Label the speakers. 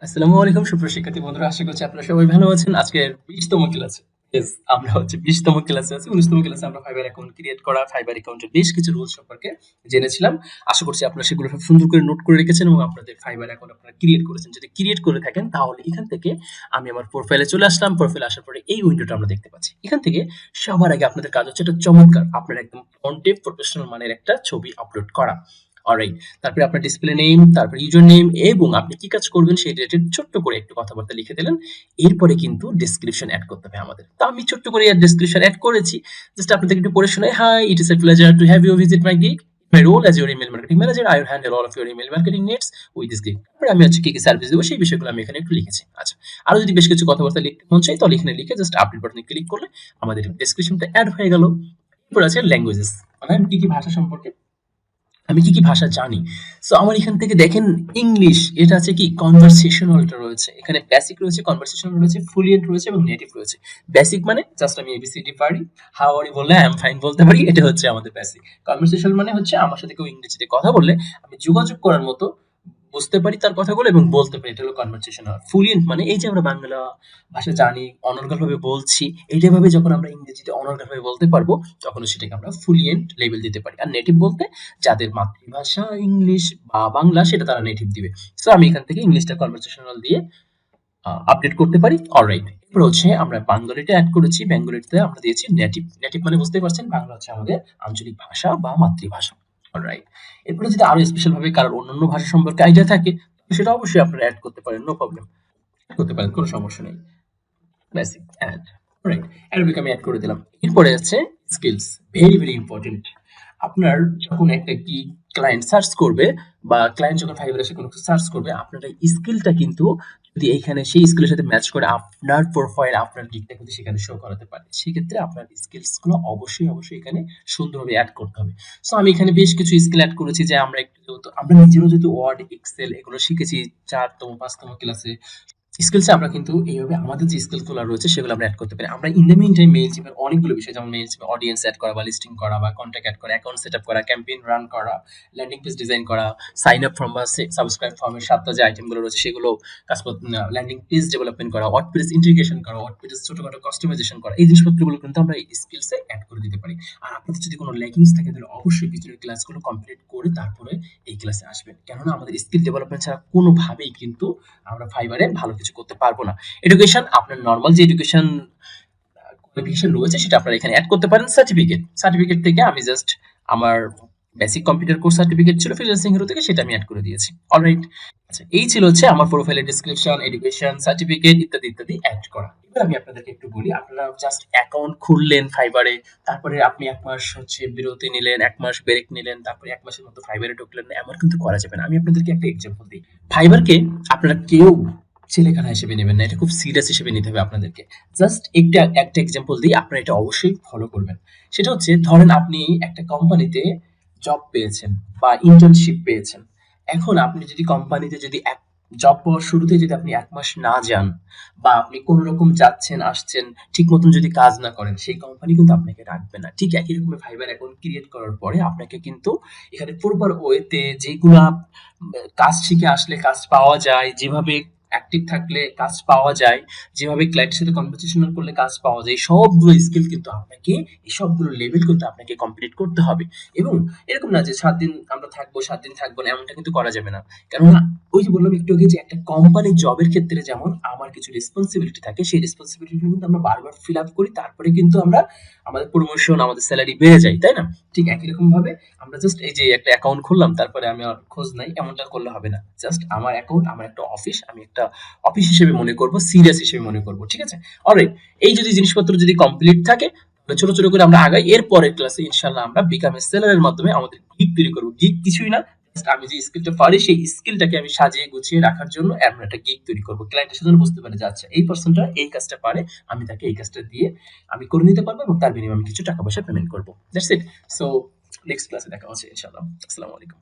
Speaker 1: আসসালামু আলাইকুম সুপ্রিয় শিক্ষার্থী বন্ধুরা, আশা করছি আপনারা সবাই ভালো আছেন। আজকের 20তম ক্লাসে আমরা হচ্ছে 20তম ক্লাসে আছি। 19তম ক্লাসে আমরা ফাইবার অ্যাকাউন্ট ক্রিয়েট করা, ফাইবার অ্যাকাউন্টের বেশ কিছু রুলস সম্পর্কে জেনেছিলাম। আশা করছি আপনারা সেগুলো সব সুন্দর করে নোট করে রেখেছেন এবং আপনাদের ফাইবার অ্যাকাউন্ট আপনারা ক্রিয়েট করেছেন। যদি ক্রিয়েট করে থাকেন তাহলে এখান থেকে আমি আমার প্রোফাইলে চলে আসলাম। প্রোফাইলে আসার পরে এই উইন্ডোটা আমরা দেখতে পাচ্ছি। এখান থেকে সবার আগে আপনাদের কাজ হচ্ছে একটা চমৎকার আপনার একদম ফন্টে প্রফেশনাল মানের একটা ছবি আপলোড করা। অলরাইট, তারপরে আপনার ডিসপ্লে নেম, তারপরে ইউজার নেম এবং আপনি কি কাজ করবেন সেই রিলেটেড ছোট্ট করে একটু কথাবার্তা লিখে দিলেন। এরপরে কিন্তু ডেসক্রিপশন অ্যাড করতে হবে আমাদের। তো আমি ছোট্ট করে এর ডেসক্রিপশন অ্যাড করেছি। জাস্ট আপনাদের একটু পড়ে শোনাই। Hi, it is a pleasure to have you visit my gig. My role as your email marketing manager, I will handle all of your email marketing needs with this gig. তারপরে আমি হচ্ছে কি কি service দেবো সেই বিষয়গুলো আমি এখানে একটু লিখেছি। আচ্ছা, আরো যদি বেশ কিছু কথাবার্তা লিখতে মন চাই তাহলে এখানে লিখে জাস্ট আপডেট বাটনে ক্লিক করলে আমাদের ডেসক্রিপশনটা অ্যাড হয়ে গেল। এরপর আছে ল্যাঙ্গুয়েজেস, মানে আমি কি কি ভাষা সম্পর্কে আমি কি কি ভাষা জানি। সো আমার এখান থেকে দেখেন ইংলিশ, এটা আছে কি কনভারসেশনালটা রয়েছে, এখানে বেসিক রয়েছে, কনভারসেশনাল রয়েছে, ফ্লুয়েন্ট রয়েছে এবং নেটিভ রয়েছে। বেসিক মানে জাস্ট আমি এবিসিডি পারি, হাউ আর ইউ বললে আই এম ফাইন বলতে পারি, এটা হচ্ছে আমাদের বেসিক। কনভারসেশনাল মানে হচ্ছে আমার সাথে কেউ ইংরেজিতে কথা বললে আমি যোগাযোগ করার মতো বুঝতে পারি তার কথাগুলো এবং বলতে পারি, এটা হলো কনভারসেশনাল। ফ্লুয়েন্ট মানে এই যে আমরা বাংলা ভাষা জানি, অনর্গলভাবে বলছি, এইটাভাবে যখন আমরা ইংরেজিতে অনর্গলভাবে বলতে পারবো তখন সেটাকে আমরা ফ্লুয়েন্ট লেভেল দিতে পারি। আর নেটিভ বলতে যাদের মাতৃভাষা ইংলিশ বা বাংলা সেটা তারা নেটিভ দিবে। সো আমি এখান থেকে ইংলিশটা কনভারসেশনাল দিয়ে আপডেট করতে পারি। অলরাইট, এরপর হচ্ছে আমরা বাঙ্গালিটা অ্যাড করেছি, বেঙ্গলিতে আমরা দিয়েছি নেটিভ। নেটিভ মানে বুঝতেই পারছেন বাংলা হচ্ছে আমাদের আঞ্চলিক ভাষা বা মাতৃভাষা। অলরাইট, এরপরে যদি আরো স্পেশাল ভাবে কারোর অন্যান্য ভাষা সম্পর্কে আইডিয়া থাকে সেটা অবশ্যই আপনারা অ্যাড করতে পারেন, নো প্রবলেম, করতে পারেন, কোনো সমস্যা নেই। বেসিক অ্যাড, রাইট, অ্যারবিক আমি অ্যাড করে দিলাম। এরপরে আছে স্কিলস, ভেরি ভেরি ইম্পর্টেন্ট। আপনার যখন একটা কি ক্লায়েন্ট সার্চ করবে বা ক্লায়েন্ট যখন ফাইবারে এসে কোনো কিছু সার্চ করবে, আপনার এই স্কিলটা কিন্তু যদি এইখানে সেই স্কিলের সাথে ম্যাচ করে আপনার প্রোফাইল, আপনার দিকটা কিন্তু সেখানে শো করাতে পারে। সেক্ষেত্রে আপনার স্কিলস গুলো অবশ্যই অবশ্যই এখানে সুন্দরভাবে অ্যাড করতে হবে। সো আমি এখানে বেশ কিছু স্কিল অ্যাড করেছি যে আমরা একটু আমরা নিজেরও যেহেতু ওয়ার্ড, এক্সেল এগুলো শিখেছি 4তম 5তম ক্লাসে, স্কিলসে আমরা কিন্তু এইভাবে আমাদের যে স্কিলসগুলো রয়েছে সেগুলো আমরা অ্যাড করতে পারি। আমরা ইন দ্য মিন টাইম মেইলচিপের অনেকগুলো বিষয়, যেমন মেইলচিপে অডিয়েন্স অ্যাড করা বা লিস্টিং করা বা কন্ট্যাক্ট অ্যাড করা, অ্যাকাউন্ট সেটআপ করা, ক্যাম্পেইন রান করা, ল্যান্ডিং পেজ ডিজাইন করা, সাইন আপ ফর্ম বা সাবস্ক্রাইব ফর্মের 7টা যে আইটেমগুলো রয়েছে সেগুলো কাজ, ল্যান্ডিং পেজ ডেভেলপমেন্ট করা, ওয়ার্ডপ্রেস ইন্টিগ্রেশন করা, ওয়ার্ডপ্রেস ছোটখাটো কাস্টমাইজেশন করা, এই জিনিসপত্রগুলো কিন্তু আমরা এই স্কিলসে অ্যাড করে দিতে পারি। আর আপনাদের যদি কোনো ল্যাকিংস থাকে তাহলে অবশ্যই পিছনের ক্লাসগুলো কমপ্লিট করে তারপরে এই ক্লাসে আসবেন, কেননা আমাদের স্কিল ডেভেলপমেন্ট ছাড়া কোনোভাবেই কিন্তু আমরা ফাইবারে ভালো কিছু করতে পারবো না। এডুকেশন, আপনার নরমাল যে এডুকেশন কোয়ালিফিকেশন রয়েছে সেটা আপনারা এখানে অ্যাড করতে পারেন। সার্টিফিকেট, সার্টিফিকেট থেকে আমি জাস্ট আমার বেসিক কম্পিউটার কোর্স সার্টিফিকেট ছিল ফ্রিল্যান্সিং হিরো থেকে, সেটা আমি অ্যাড করে দিয়েছি। অলরাইট, আচ্ছা, এই ছিল হচ্ছে আমার প্রোফাইলের ডেসক্রিপশন, এডুকেশন, সার্টিফিকেট ইত্যাদি ইত্যাদি অ্যাড করা। এবার আমি আপনাদেরকে একটু বলি, আপনারা জাস্ট অ্যাকাউন্ট খুললেন ফাইবারে, তারপরে আপনি 1 মাস হচ্ছে বিরতি নিলেন, 1 মাস ব্রেক নিলেন, তারপরে 1 মাসের মতো ফাইবারে ঢুকলেন, এমন কিন্তু করা যাবে না। আমি আপনাদেরকে একটা এক্সাম্পল দিই। ফাইবারকে আপনারা কেউ ছেলেখেলা হিসেবে নেবেন না, এটা খুব সিরিয়াস হিসেবে নিতে হবে আপনাদেরকে। জাস্ট একটা এক্সাম্পল দিই, আপনারা এটা অবশ্যই ফলো করবেন। সেটা হচ্ছে, ধরেন আপনি একটা কোম্পানিতে জব পেয়েছেন বা ইন্টার্নশিপ পেয়েছেন। এখন আপনি যদি কোম্পানিতে যদি এক জব পাওয়ার শুরুতে যদি আপনি 1 মাস না যান বা আপনি কোনো রকম যাচ্ছেন আসছেন ঠিক মতন যদি কাজ না করেন, সেই কোম্পানি কিন্তু আপনাকে রাখবে না। ঠিক একই রকম ফাইবার অ্যাকাউন্ট ক্রিয়েট করার পরে আপনাকে কিন্তু এখানে প্রপার ওয়েতে যেগুলা কাজ শিখে আসলে কাজ পাওয়া যায়, যেভাবে অ্যাক্টিভ থাকলে কাজ পাওয়া যায়, যেভাবে ক্লায়েন্টের সাথে কনভারসেশনাল করলে কাজ পাওয়া যায়, সবগুলো স্কিল কিন্তু আপনাকে, এই সবগুলো লেভেল কিন্তু আপনাকে কমপ্লিট করতে হবে। এবং এরকম না যে 7 দিন আমরা থাকবো 7 দিন থাকবো না, এমনটা কিন্তু করা যাবে না। কেননা ওই যে বললাম একটু আগে যে একটা কোম্পানির জবের ক্ষেত্রে যেমন আমার কিছু রেসপন্সিবিলিটি থাকে, সেই রেসপন্সিবিলিটি কিন্তু আমরা বারবার ফিল আপ করি, তারপরে কিন্তু আমরা আমাদের প্রমোশন, আমাদের স্যালারি বেড়ে যায়, তাই না? ঠিক একই রকম ভাবে আমরা জাস্ট এই যে একটা অ্যাকাউন্ট খুললাম তারপরে আমি আর খোঁজ নাই, এমনটা করলে হবে না। জাস্ট আমার অ্যাকাউন্ট, আমার একটা অফিস, আমি একটা অফিস হিসেবে মনে করব, সিরিয়াস হিসেবে মনে করব, ঠিক আছে? অলরাইট, এই যদি জিনিসপত্র যদি কমপ্লিট থাকে তাহলে ছোট ছোট করে আমরা আগাই। এর পরের ক্লাসে ইনশাআল্লাহ আমরা বিকাম এ সেলারের মাধ্যমে আমাদের গিগ তৈরি করব। গিগ কিছুই না, আমি যে স্কিলটা পারি সেই স্কিলটাকে আমি সাজিয়ে গুছিয়ে রাখার জন্য আমরা একটা গিগ তৈরি করব। ক্লায়েন্টের সাথে বুঝতে পারে যে আচ্ছা এই পারসনটা এই কাজটা পারে, আমি তাকে এই কাজটা দিয়ে আমি করে নিতে পারবো এবং তার বিনিময়ে আমি কিছু টাকা পয়সা পেমেন্ট করব। That's it. সো নেক্সট ক্লাসে দেখা হচ্ছে ইনশাআল্লাহ। আসসালামু আলাইকুম।